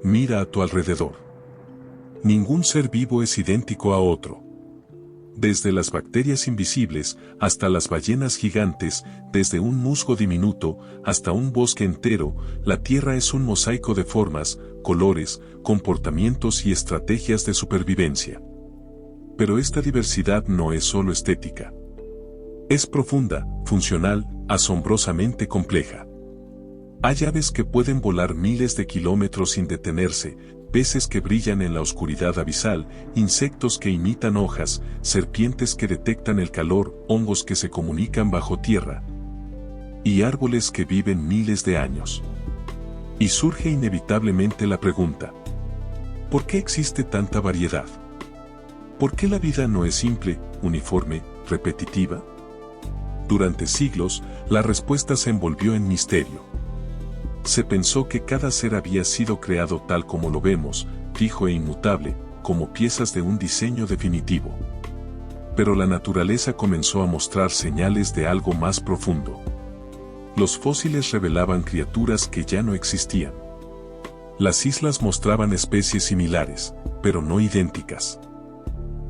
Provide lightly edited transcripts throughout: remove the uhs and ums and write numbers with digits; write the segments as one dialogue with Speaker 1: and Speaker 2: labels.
Speaker 1: Mira a tu alrededor. Ningún ser vivo es idéntico a otro. Desde las bacterias invisibles hasta las ballenas gigantes, desde un musgo diminuto hasta un bosque entero, la Tierra es un mosaico de formas, colores, comportamientos y estrategias de supervivencia. Pero esta diversidad no es solo estética. Es profunda, funcional, asombrosamente compleja. Hay aves que pueden volar miles de kilómetros sin detenerse, peces que brillan en la oscuridad abisal, insectos que imitan hojas, serpientes que detectan el calor, hongos que se comunican bajo tierra, y árboles que viven miles de años. Y surge inevitablemente la pregunta: ¿por qué existe tanta variedad? ¿Por qué la vida no es simple, uniforme, repetitiva? Durante siglos, la respuesta se envolvió en misterio. Se pensó que cada ser había sido creado tal como lo vemos, fijo e inmutable, como piezas de un diseño definitivo. Pero la naturaleza comenzó a mostrar señales de algo más profundo. Los fósiles revelaban criaturas que ya no existían. Las islas mostraban especies similares, pero no idénticas.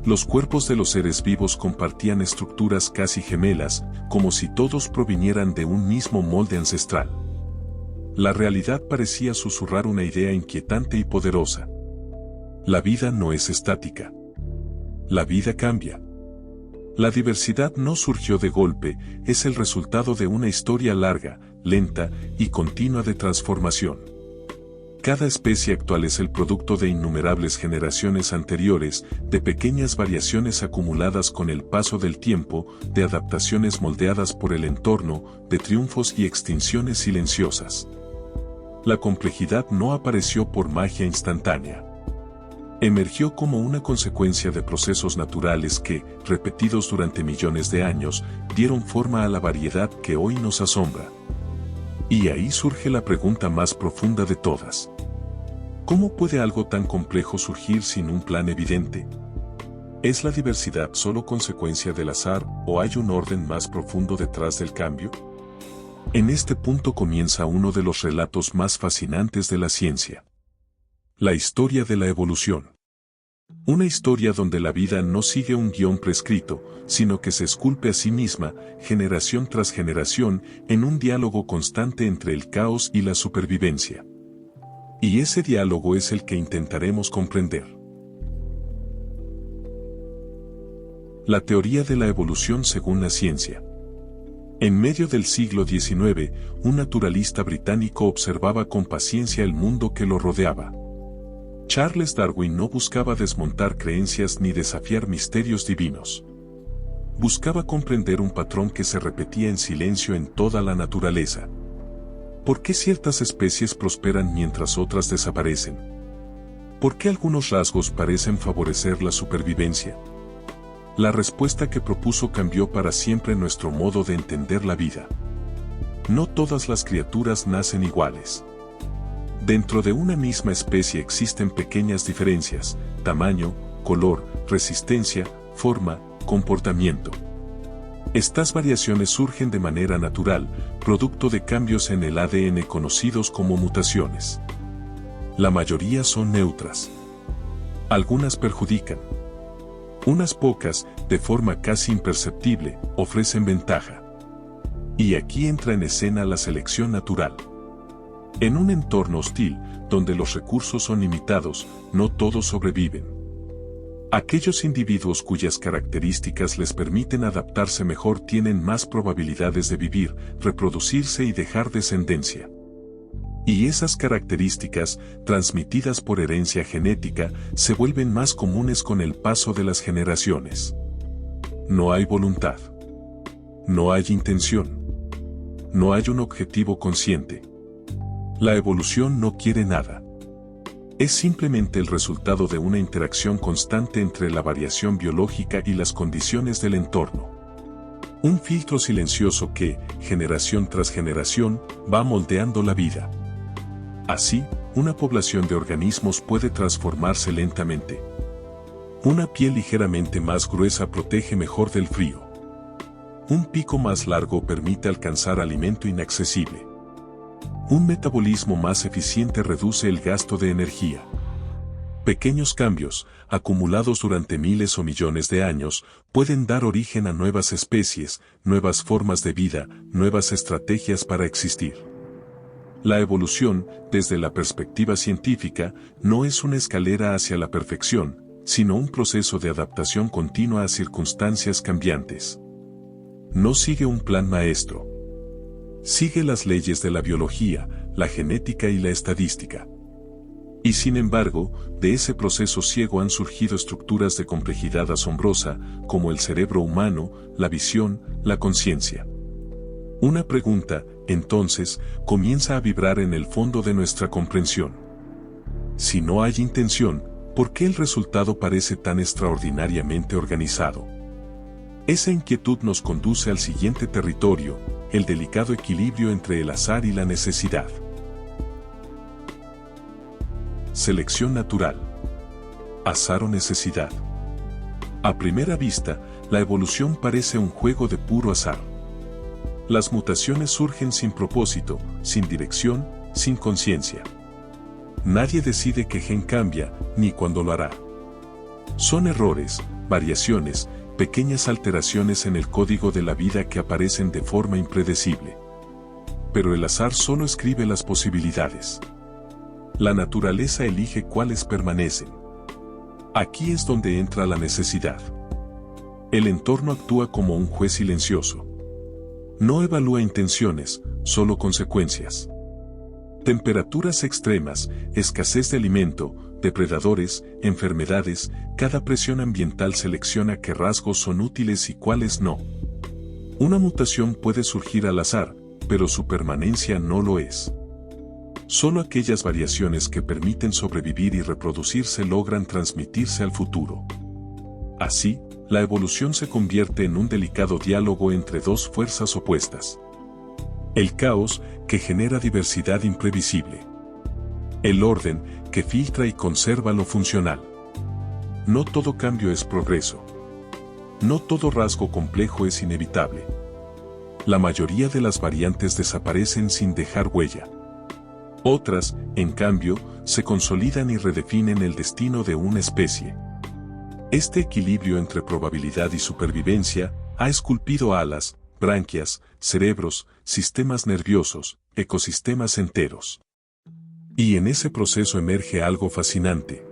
Speaker 1: Los cuerpos de los seres vivos compartían estructuras casi gemelas, como si todos provinieran de un mismo molde ancestral. La realidad parecía susurrar una idea inquietante y poderosa. La vida no es estática. La vida cambia. La diversidad no surgió de golpe, es el resultado de una historia larga, lenta y continua de transformación. Cada especie actual es el producto de innumerables generaciones anteriores, de pequeñas variaciones acumuladas con el paso del tiempo, de adaptaciones moldeadas por el entorno, de triunfos y extinciones silenciosas. La complejidad no apareció por magia instantánea. Emergió como una consecuencia de procesos naturales que, repetidos durante millones de años, dieron forma a la variedad que hoy nos asombra. Y ahí surge la pregunta más profunda de todas. ¿Cómo puede algo tan complejo surgir sin un plan evidente? ¿Es la diversidad solo consecuencia del azar o hay un orden más profundo detrás del cambio? En este punto comienza uno de los relatos más fascinantes de la ciencia. La historia de la evolución. Una historia donde la vida no sigue un guión prescrito, sino que se esculpe a sí misma, generación tras generación, en un diálogo constante entre el caos y la supervivencia. Y ese diálogo es el que intentaremos comprender. La teoría de la evolución según la ciencia. En medio del siglo XIX, un naturalista británico observaba con paciencia el mundo que lo rodeaba. Charles Darwin no buscaba desmontar creencias ni desafiar misterios divinos. Buscaba comprender un patrón que se repetía en silencio en toda la naturaleza. ¿Por qué ciertas especies prosperan mientras otras desaparecen? ¿Por qué algunos rasgos parecen favorecer la supervivencia? La respuesta que propuso cambió para siempre nuestro modo de entender la vida. No todas las criaturas nacen iguales. Dentro de una misma especie existen pequeñas diferencias: tamaño, color, resistencia, forma, comportamiento. Estas variaciones surgen de manera natural, producto de cambios en el ADN conocidos como mutaciones. La mayoría son neutras. Algunas perjudican. Unas pocas, de forma casi imperceptible, ofrecen ventaja. Y aquí entra en escena la selección natural. En un entorno hostil, donde los recursos son limitados, no todos sobreviven. Aquellos individuos cuyas características les permiten adaptarse mejor tienen más probabilidades de vivir, reproducirse y dejar descendencia. Y esas características, transmitidas por herencia genética, se vuelven más comunes con el paso de las generaciones. No hay voluntad. No hay intención. No hay un objetivo consciente. La evolución no quiere nada. Es simplemente el resultado de una interacción constante entre la variación biológica y las condiciones del entorno. Un filtro silencioso que, generación tras generación, va moldeando la vida. Así, una población de organismos puede transformarse lentamente. Una piel ligeramente más gruesa protege mejor del frío. Un pico más largo permite alcanzar alimento inaccesible. Un metabolismo más eficiente reduce el gasto de energía. Pequeños cambios, acumulados durante miles o millones de años, pueden dar origen a nuevas especies, nuevas formas de vida, nuevas estrategias para existir. La evolución, desde la perspectiva científica, no es una escalera hacia la perfección, sino un proceso de adaptación continua a circunstancias cambiantes. No sigue un plan maestro. Sigue las leyes de la biología, la genética y la estadística. Y sin embargo, de ese proceso ciego han surgido estructuras de complejidad asombrosa, como el cerebro humano, la visión, la conciencia. Una pregunta, entonces, comienza a vibrar en el fondo de nuestra comprensión. Si no hay intención, ¿por qué el resultado parece tan extraordinariamente organizado? Esa inquietud nos conduce al siguiente territorio, el delicado equilibrio entre el azar y la necesidad. Selección natural. Azar o necesidad. A primera vista, la evolución parece un juego de puro azar. Las mutaciones surgen sin propósito, sin dirección, sin conciencia. Nadie decide qué gen cambia, ni cuándo lo hará. Son errores, variaciones, pequeñas alteraciones en el código de la vida que aparecen de forma impredecible. Pero el azar solo escribe las posibilidades. La naturaleza elige cuáles permanecen. Aquí es donde entra la necesidad. El entorno actúa como un juez silencioso. No evalúa intenciones, solo consecuencias. Temperaturas extremas, escasez de alimento, depredadores, enfermedades, cada presión ambiental selecciona qué rasgos son útiles y cuáles no. Una mutación puede surgir al azar, pero su permanencia no lo es. Solo aquellas variaciones que permiten sobrevivir y reproducirse logran transmitirse al futuro. Así, la evolución se convierte en un delicado diálogo entre dos fuerzas opuestas. El caos, que genera diversidad imprevisible. El orden, que filtra y conserva lo funcional. No todo cambio es progreso. No todo rasgo complejo es inevitable. La mayoría de las variantes desaparecen sin dejar huella. Otras, en cambio, se consolidan y redefinen el destino de una especie. Este equilibrio entre probabilidad y supervivencia ha esculpido alas, branquias, cerebros, sistemas nerviosos, ecosistemas enteros. Y en ese proceso emerge algo fascinante.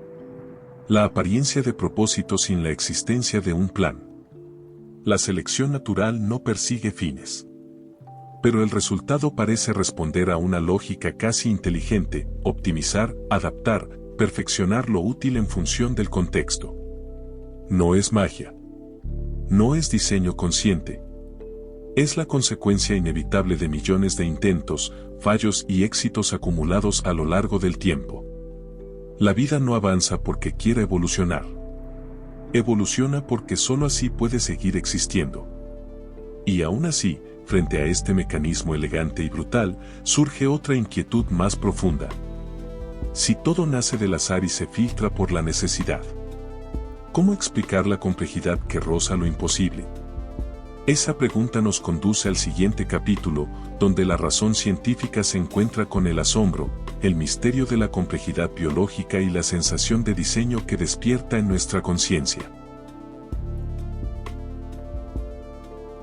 Speaker 1: La apariencia de propósito sin la existencia de un plan. La selección natural no persigue fines. Pero el resultado parece responder a una lógica casi inteligente: optimizar, adaptar, perfeccionar lo útil en función del contexto. No es magia. No es diseño consciente. Es la consecuencia inevitable de millones de intentos, fallos y éxitos acumulados a lo largo del tiempo. La vida no avanza porque quiera evolucionar. Evoluciona porque solo así puede seguir existiendo. Y aún así, frente a este mecanismo elegante y brutal, surge otra inquietud más profunda. Si todo nace del azar y se filtra por la necesidad, ¿cómo explicar la complejidad que roza lo imposible? Esa pregunta nos conduce al siguiente capítulo, donde la razón científica se encuentra con el asombro, el misterio de la complejidad biológica y la sensación de diseño que despierta en nuestra conciencia.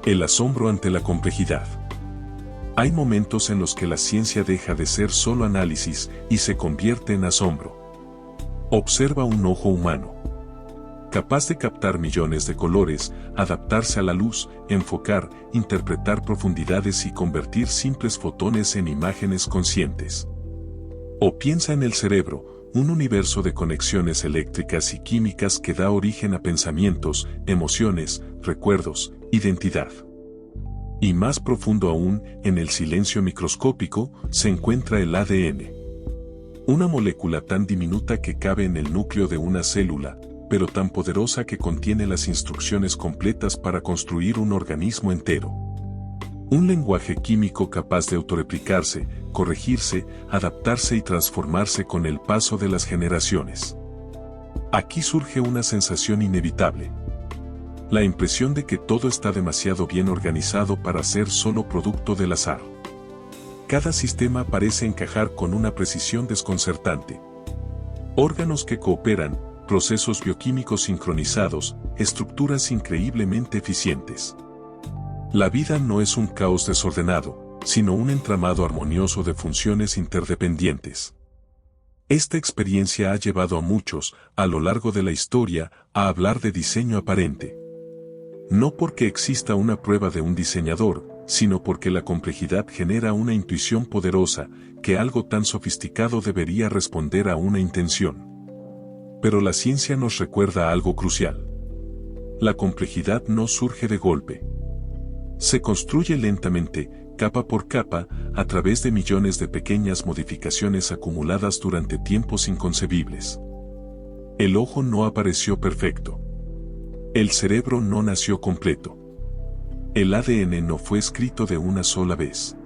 Speaker 1: El asombro ante la complejidad. Hay momentos en los que la ciencia deja de ser solo análisis y se convierte en asombro. Observa un ojo humano, capaz de captar millones de colores, adaptarse a la luz, enfocar, interpretar profundidades y convertir simples fotones en imágenes conscientes. O piensa en el cerebro, un universo de conexiones eléctricas y químicas que da origen a pensamientos, emociones, recuerdos, identidad. Y más profundo aún, en el silencio microscópico, se encuentra el ADN. Una molécula tan diminuta que cabe en el núcleo de una célula, pero tan poderosa que contiene las instrucciones completas para construir un organismo entero. Un lenguaje químico capaz de autorreplicarse, corregirse, adaptarse y transformarse con el paso de las generaciones. Aquí surge una sensación inevitable. La impresión de que todo está demasiado bien organizado para ser solo producto del azar. cada sistema parece encajar con una precisión desconcertante. Órganos que cooperan, procesos bioquímicos sincronizados, estructuras increíblemente eficientes. La vida no es un caos desordenado, sino un entramado armonioso de funciones interdependientes. Esta experiencia ha llevado a muchos, a lo largo de la historia, a hablar de diseño aparente. No porque exista una prueba de un diseñador, sino porque la complejidad genera una intuición poderosa, que algo tan sofisticado debería responder a una intención. Pero la ciencia nos recuerda algo crucial. La complejidad no surge de golpe. Se construye lentamente, capa por capa, a través de millones de pequeñas modificaciones acumuladas durante tiempos inconcebibles. El ojo no apareció perfecto. El cerebro no nació completo. El ADN no fue escrito de una sola vez.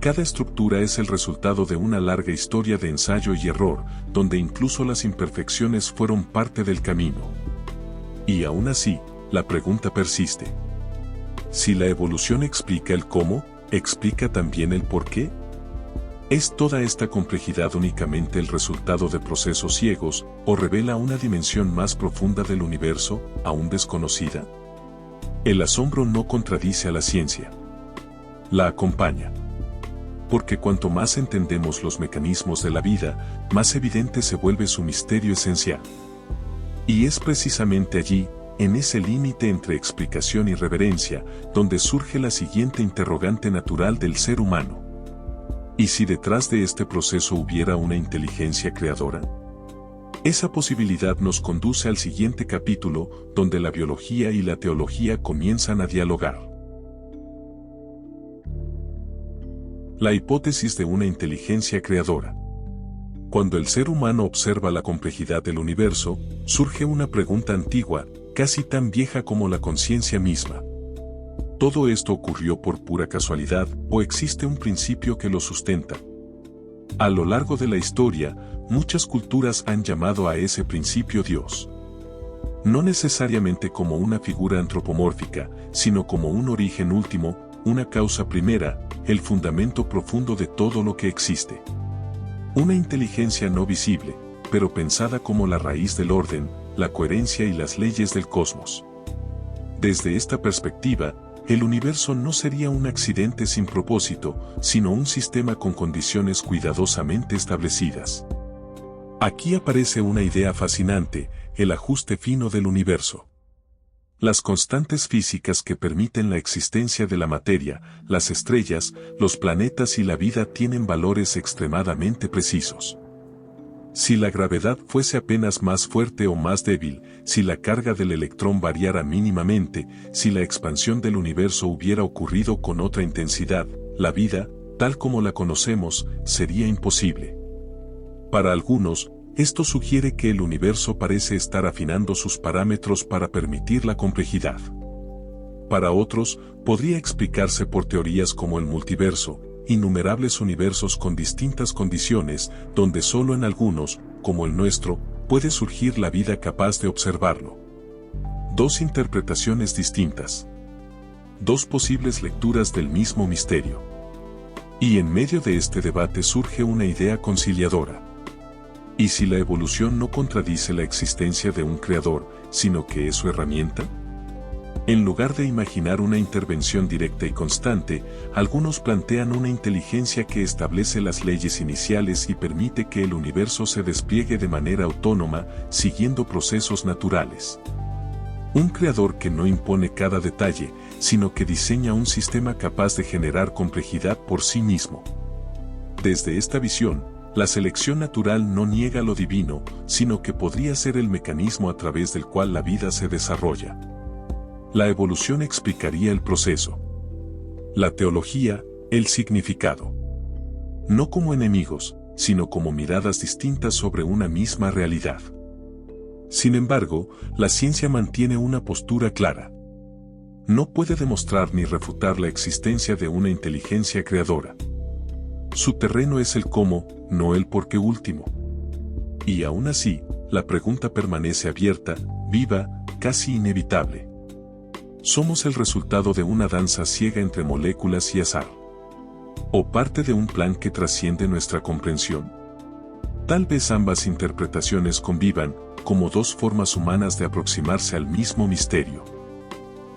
Speaker 1: Cada estructura es el resultado de una larga historia de ensayo y error, donde incluso las imperfecciones fueron parte del camino. Y aún así, la pregunta persiste. Si la evolución explica el cómo, ¿explica también el por qué? ¿Es toda esta complejidad únicamente el resultado de procesos ciegos, o revela una dimensión más profunda del universo, aún desconocida? El asombro no contradice a la ciencia. La acompaña. Porque cuanto más entendemos los mecanismos de la vida, más evidente se vuelve su misterio esencial. Y es precisamente allí, en ese límite entre explicación y reverencia, donde surge la siguiente interrogante natural del ser humano. ¿Y si detrás de este proceso hubiera una inteligencia creadora? Esa posibilidad nos conduce al siguiente capítulo, donde la biología y la teología comienzan a dialogar. La hipótesis de una inteligencia creadora. Cuando el ser humano observa la complejidad del universo, surge una pregunta antigua, casi tan vieja como la conciencia misma. ¿Todo esto ocurrió por pura casualidad o existe un principio que lo sustenta? A lo largo de la historia, muchas culturas han llamado a ese principio Dios. No necesariamente como una figura antropomórfica, sino como un origen último, una causa primera, el fundamento profundo de todo lo que existe. Una inteligencia no visible, pero pensada como la raíz del orden, la coherencia y las leyes del cosmos. Desde esta perspectiva, el universo no sería un accidente sin propósito, sino un sistema con condiciones cuidadosamente establecidas. Aquí aparece una idea fascinante, el ajuste fino del universo. Las constantes físicas que permiten la existencia de la materia, las estrellas, los planetas y la vida tienen valores extremadamente precisos. Si la gravedad fuese apenas más fuerte o más débil, si la carga del electrón variara mínimamente, si la expansión del universo hubiera ocurrido con otra intensidad, la vida, tal como la conocemos, sería imposible. Para algunos, esto sugiere que el universo parece estar afinando sus parámetros para permitir la complejidad. Para otros, podría explicarse por teorías como el multiverso, innumerables universos con distintas condiciones, donde solo en algunos, como el nuestro, puede surgir la vida capaz de observarlo. Dos interpretaciones distintas. Dos posibles lecturas del mismo misterio. Y en medio de este debate surge una idea conciliadora. ¿Y si la evolución no contradice la existencia de un creador, sino que es su herramienta? En lugar de imaginar una intervención directa y constante, algunos plantean una inteligencia que establece las leyes iniciales y permite que el universo se despliegue de manera autónoma, siguiendo procesos naturales. Un creador que no impone cada detalle, sino que diseña un sistema capaz de generar complejidad por sí mismo. Desde esta visión, la selección natural no niega lo divino, sino que podría ser el mecanismo a través del cual la vida se desarrolla. La evolución explicaría el proceso. La teología, el significado. No como enemigos, sino como miradas distintas sobre una misma realidad. Sin embargo, la ciencia mantiene una postura clara. No puede demostrar ni refutar la existencia de una inteligencia creadora. Su terreno es el cómo, no el por qué último. Y aún así, la pregunta permanece abierta, viva, casi inevitable. Somos el resultado de una danza ciega entre moléculas y azar. ¿O parte de un plan que trasciende nuestra comprensión? Tal vez ambas interpretaciones convivan, como dos formas humanas de aproximarse al mismo misterio.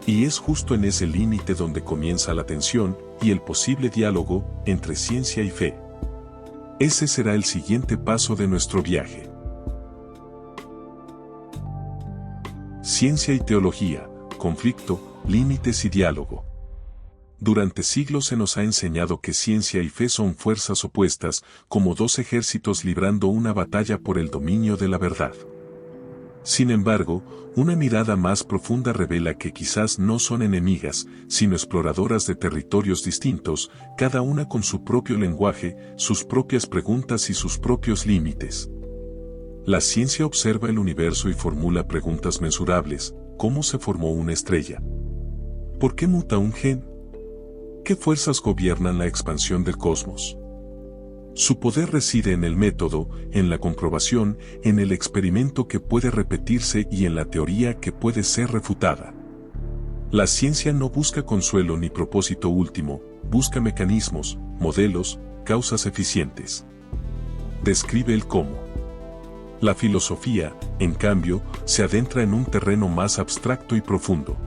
Speaker 1: Y es justo en ese límite donde comienza la tensión y el posible diálogo entre ciencia y fe. Ese será el siguiente paso de nuestro viaje. Ciencia y teología, conflicto, límites y diálogo. Durante siglos se nos ha enseñado que ciencia y fe son fuerzas opuestas, como dos ejércitos librando una batalla por el dominio de la verdad. Sin embargo, una mirada más profunda revela que quizás no son enemigas, sino exploradoras de territorios distintos, cada una con su propio lenguaje, sus propias preguntas y sus propios límites. La ciencia observa el universo y formula preguntas mensurables: ¿cómo se formó una estrella? ¿Por qué muta un gen? ¿Qué fuerzas gobiernan la expansión del cosmos? Su poder reside en el método, en la comprobación, en el experimento que puede repetirse y en la teoría que puede ser refutada. La ciencia no busca consuelo ni propósito último, busca mecanismos, modelos, causas eficientes. Describe el cómo. La filosofía, en cambio, se adentra en un terreno más abstracto y profundo.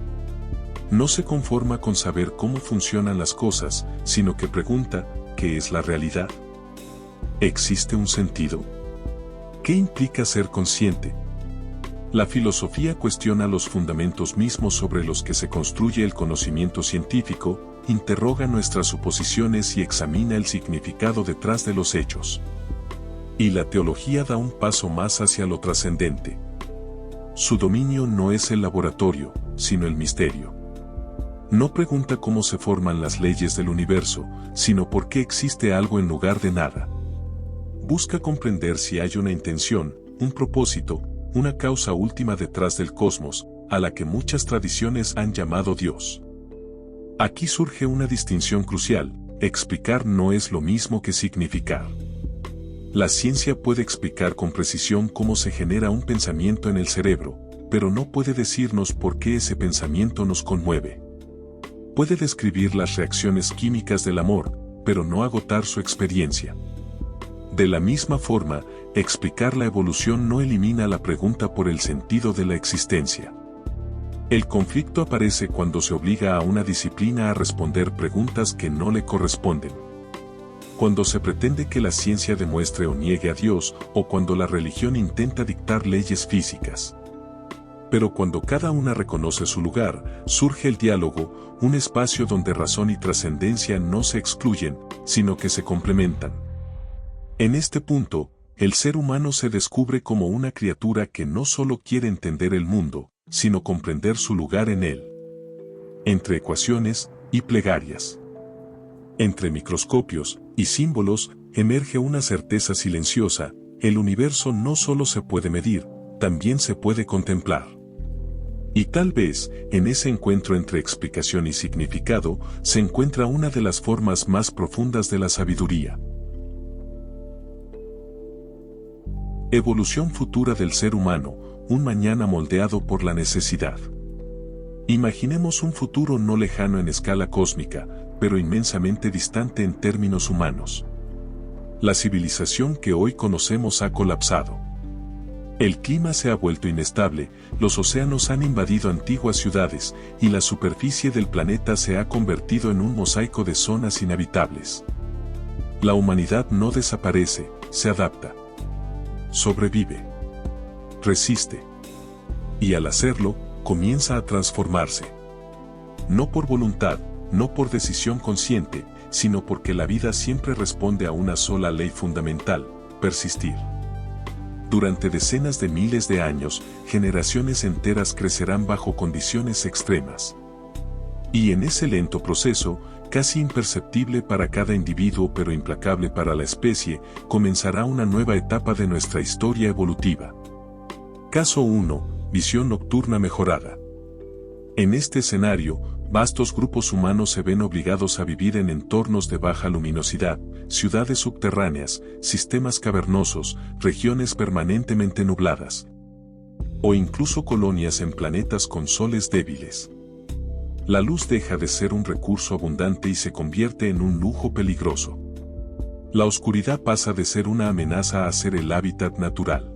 Speaker 1: No se conforma con saber cómo funcionan las cosas, sino que pregunta: ¿qué es la realidad? ¿Existe un sentido? ¿Qué implica ser consciente? La filosofía cuestiona los fundamentos mismos sobre los que se construye el conocimiento científico, interroga nuestras suposiciones y examina el significado detrás de los hechos. Y la teología da un paso más hacia lo trascendente. Su dominio no es el laboratorio, sino el misterio. No pregunta cómo se forman las leyes del universo, sino por qué existe algo en lugar de nada. Busca comprender si hay una intención, un propósito, una causa última detrás del cosmos, a la que muchas tradiciones han llamado Dios. Aquí surge una distinción crucial: explicar no es lo mismo que significar. La ciencia puede explicar con precisión cómo se genera un pensamiento en el cerebro, pero no puede decirnos por qué ese pensamiento nos conmueve. Puede describir las reacciones químicas del amor, pero no agotar su experiencia. De la misma forma, explicar la evolución no elimina la pregunta por el sentido de la existencia. El conflicto aparece cuando se obliga a una disciplina a responder preguntas que no le corresponden. Cuando se pretende que la ciencia demuestre o niegue a Dios, o cuando la religión intenta dictar leyes físicas. Pero cuando cada una reconoce su lugar, surge el diálogo, un espacio donde razón y trascendencia no se excluyen, sino que se complementan. En este punto, el ser humano se descubre como una criatura que no solo quiere entender el mundo, sino comprender su lugar en él. Entre ecuaciones y plegarias, entre microscopios y símbolos, emerge una certeza silenciosa: el universo no solo se puede medir, también se puede contemplar. Y tal vez, en ese encuentro entre explicación y significado, se encuentra una de las formas más profundas de la sabiduría. Evolución futura del ser humano, un mañana moldeado por la necesidad. Imaginemos un futuro no lejano en escala cósmica, pero inmensamente distante en términos humanos. La civilización que hoy conocemos ha colapsado. El clima se ha vuelto inestable, los océanos han invadido antiguas ciudades, y la superficie del planeta se ha convertido en un mosaico de zonas inhabitables. La humanidad no desaparece, se adapta. Sobrevive. Resiste. Y al hacerlo, comienza a transformarse. No por voluntad, no por decisión consciente, sino porque la vida siempre responde a una sola ley fundamental: persistir. Durante decenas de miles de años, generaciones enteras crecerán bajo condiciones extremas. Y en ese lento proceso, casi imperceptible para cada individuo pero implacable para la especie, comenzará una nueva etapa de nuestra historia evolutiva. Caso 1. Visión nocturna mejorada. En este escenario, vastos grupos humanos se ven obligados a vivir en entornos de baja luminosidad, ciudades subterráneas, sistemas cavernosos, regiones permanentemente nubladas. O incluso colonias en planetas con soles débiles. La luz deja de ser un recurso abundante y se convierte en un lujo peligroso. La oscuridad pasa de ser una amenaza a ser el hábitat natural.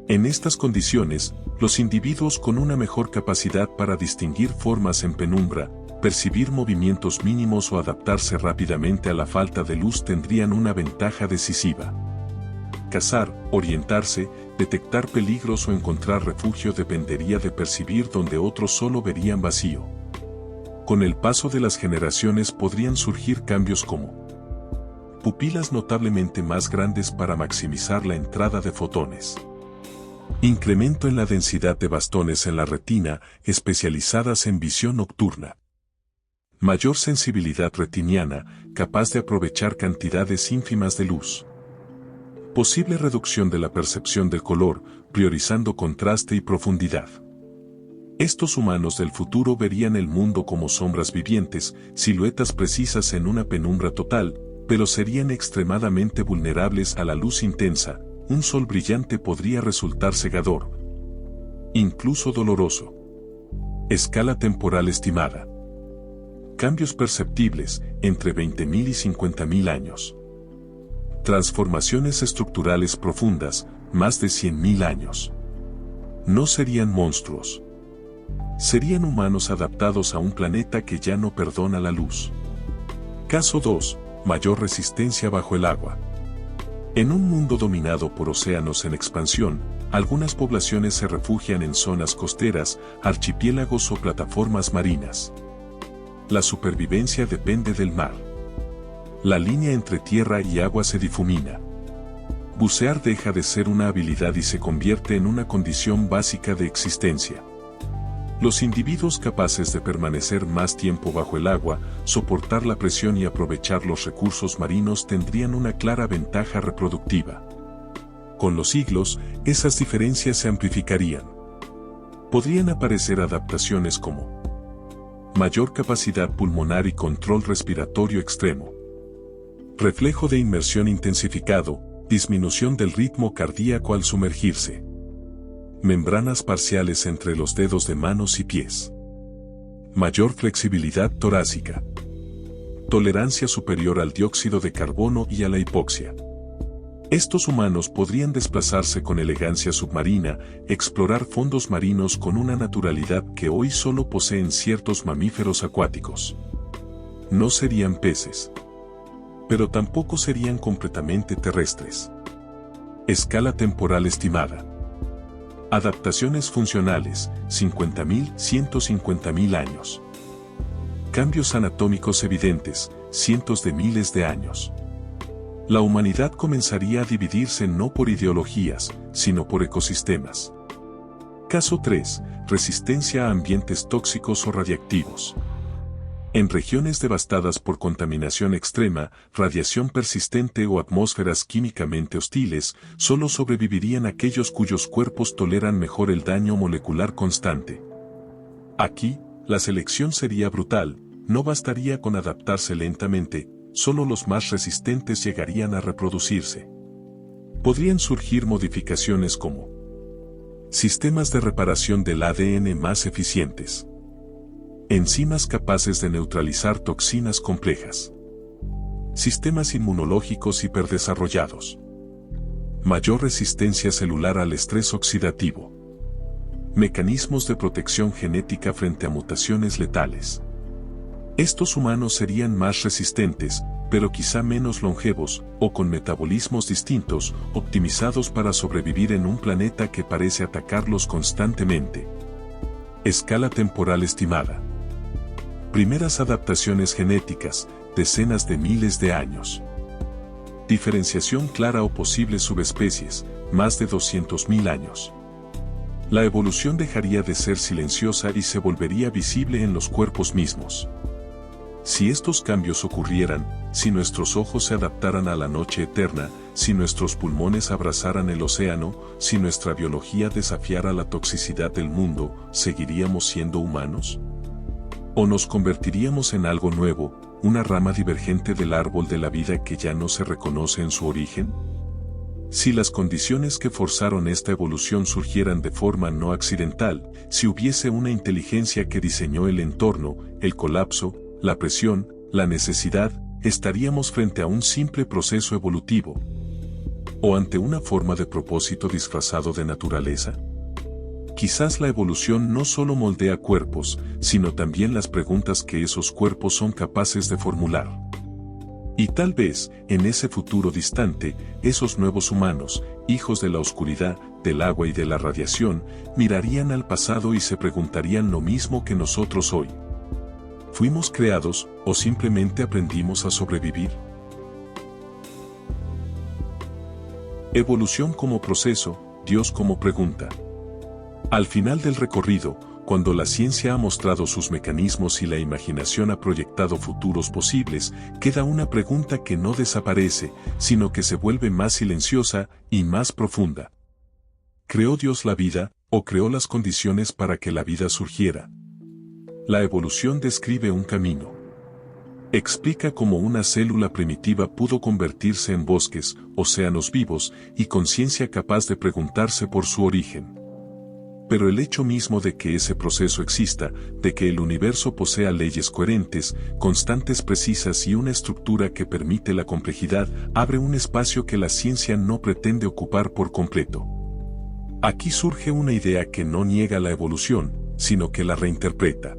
Speaker 1: En estas condiciones, los individuos con una mejor capacidad para distinguir formas en penumbra, percibir movimientos mínimos o adaptarse rápidamente a la falta de luz tendrían una ventaja decisiva. Cazar, orientarse, detectar peligros o encontrar refugio dependería de percibir donde otros solo verían vacío. Con el paso de las generaciones podrían surgir cambios como pupilas notablemente más grandes para maximizar la entrada de fotones. Incremento en la densidad de bastones en la retina, especializadas en visión nocturna. Mayor sensibilidad retiniana, capaz de aprovechar cantidades ínfimas de luz. Posible reducción de la percepción del color, priorizando contraste y profundidad. Estos humanos del futuro verían el mundo como sombras vivientes, siluetas precisas en una penumbra total, pero serían extremadamente vulnerables a la luz intensa. Un sol brillante podría resultar cegador, incluso doloroso. Escala temporal estimada. Cambios perceptibles, entre 20.000 y 50.000 años. Transformaciones estructurales profundas, más de 100.000 años. No serían monstruos. Serían humanos adaptados a un planeta que ya no perdona la luz. Caso 2. Mayor resistencia bajo el agua. En un mundo dominado por océanos en expansión, algunas poblaciones se refugian en zonas costeras, archipiélagos o plataformas marinas. La supervivencia depende del mar. La línea entre tierra y agua se difumina. Bucear deja de ser una habilidad y se convierte en una condición básica de existencia. Los individuos capaces de permanecer más tiempo bajo el agua, soportar la presión y aprovechar los recursos marinos tendrían una clara ventaja reproductiva. Con los siglos, esas diferencias se amplificarían. Podrían aparecer adaptaciones como mayor capacidad pulmonar y control respiratorio extremo. Reflejo de inmersión intensificado, disminución del ritmo cardíaco al sumergirse. Membranas parciales entre los dedos de manos y pies. Mayor flexibilidad torácica. Tolerancia superior al dióxido de carbono y a la hipoxia. Estos humanos podrían desplazarse con elegancia submarina, explorar fondos marinos con una naturalidad que hoy solo poseen ciertos mamíferos acuáticos. No serían peces. Pero tampoco serían completamente terrestres. Escala temporal estimada. Adaptaciones funcionales, 50.000, 150.000 años. Cambios anatómicos evidentes, cientos de miles de años. La humanidad comenzaría a dividirse no por ideologías, sino por ecosistemas. Caso 3. Resistencia a ambientes tóxicos o radiactivos. En regiones devastadas por contaminación extrema, radiación persistente o atmósferas químicamente hostiles, solo sobrevivirían aquellos cuyos cuerpos toleran mejor el daño molecular constante. Aquí, la selección sería brutal, no bastaría con adaptarse lentamente, solo los más resistentes llegarían a reproducirse. Podrían surgir modificaciones como sistemas de reparación del ADN más eficientes. Enzimas capaces de neutralizar toxinas complejas. Sistemas inmunológicos hiperdesarrollados. Mayor resistencia celular al estrés oxidativo. Mecanismos de protección genética frente a mutaciones letales. Estos humanos serían más resistentes, pero quizá menos longevos, o con metabolismos distintos, optimizados para sobrevivir en un planeta que parece atacarlos constantemente. Escala temporal estimada. Primeras adaptaciones genéticas, decenas de miles de años. Diferenciación clara o posibles subespecies, más de 200.000 años. La evolución dejaría de ser silenciosa y se volvería visible en los cuerpos mismos. Si estos cambios ocurrieran, si nuestros ojos se adaptaran a la noche eterna, si nuestros pulmones abrazaran el océano, si nuestra biología desafiara la toxicidad del mundo, ¿seguiríamos siendo humanos? ¿O nos convertiríamos en algo nuevo, una rama divergente del árbol de la vida que ya no se reconoce en su origen? Si las condiciones que forzaron esta evolución surgieran de forma no accidental, si hubiese una inteligencia que diseñó el entorno, el colapso, la presión, la necesidad, estaríamos frente a un simple proceso evolutivo. ¿O ante una forma de propósito disfrazado de naturaleza? Quizás la evolución no solo moldea cuerpos, sino también las preguntas que esos cuerpos son capaces de formular. Y tal vez, en ese futuro distante, esos nuevos humanos, hijos de la oscuridad, del agua y de la radiación, mirarían al pasado y se preguntarían lo mismo que nosotros hoy. ¿Fuimos creados o simplemente aprendimos a sobrevivir? Evolución como proceso, Dios como pregunta. Al final del recorrido, cuando la ciencia ha mostrado sus mecanismos y la imaginación ha proyectado futuros posibles, queda una pregunta que no desaparece, sino que se vuelve más silenciosa y más profunda. ¿Creó Dios la vida, o creó las condiciones para que la vida surgiera? La evolución describe un camino. Explica cómo una célula primitiva pudo convertirse en bosques, océanos vivos y conciencia capaz de preguntarse por su origen. Pero el hecho mismo de que ese proceso exista, de que el universo posea leyes coherentes, constantes precisas y una estructura que permite la complejidad, abre un espacio que la ciencia no pretende ocupar por completo. Aquí surge una idea que no niega la evolución, sino que la reinterpreta.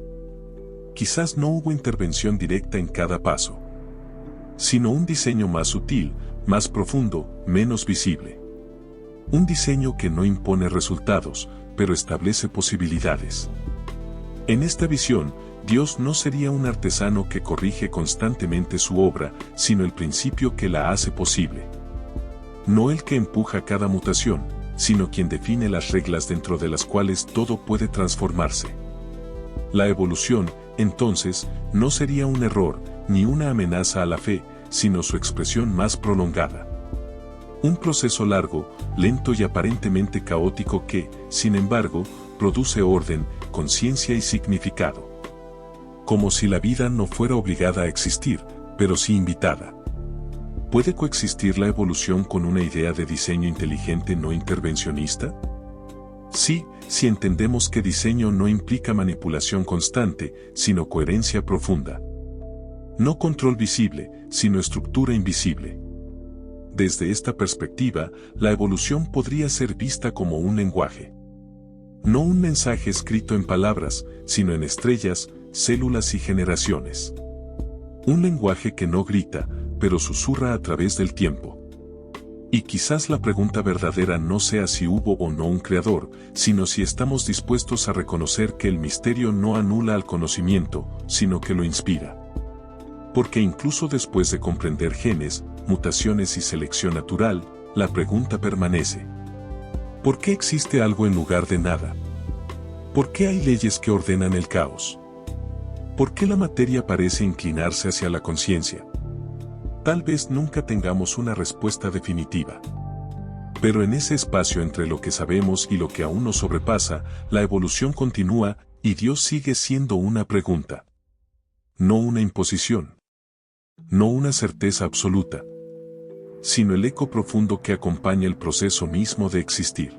Speaker 1: Quizás no hubo intervención directa en cada paso, sino un diseño más sutil, más profundo, menos visible. Un diseño que no impone resultados, pero establece posibilidades. En esta visión, Dios no sería un artesano que corrige constantemente su obra, sino el principio que la hace posible. No el que empuja cada mutación, sino quien define las reglas dentro de las cuales todo puede transformarse. La evolución, entonces, no sería un error, ni una amenaza a la fe, sino su expresión más prolongada. Un proceso largo, lento y aparentemente caótico que, sin embargo, produce orden, conciencia y significado. Como si la vida no fuera obligada a existir, pero sí invitada. ¿Puede coexistir la evolución con una idea de diseño inteligente no intervencionista? Sí, si entendemos que diseño no implica manipulación constante, sino coherencia profunda. No control visible, sino estructura invisible. Desde esta perspectiva, la evolución podría ser vista como un lenguaje. No un mensaje escrito en palabras, sino en estrellas, células y generaciones. Un lenguaje que no grita, pero susurra a través del tiempo. Y quizás la pregunta verdadera no sea si hubo o no un creador, sino si estamos dispuestos a reconocer que el misterio no anula al conocimiento, sino que lo inspira. Porque incluso después de comprender genes, mutaciones y selección natural, la pregunta permanece. ¿Por qué existe algo en lugar de nada? ¿Por qué hay leyes que ordenan el caos? ¿Por qué la materia parece inclinarse hacia la conciencia? Tal vez nunca tengamos una respuesta definitiva. Pero en ese espacio entre lo que sabemos y lo que aún nos sobrepasa, la evolución continúa y Dios sigue siendo una pregunta. No una imposición. No una certeza absoluta, sino el eco profundo que acompaña el proceso mismo de existir.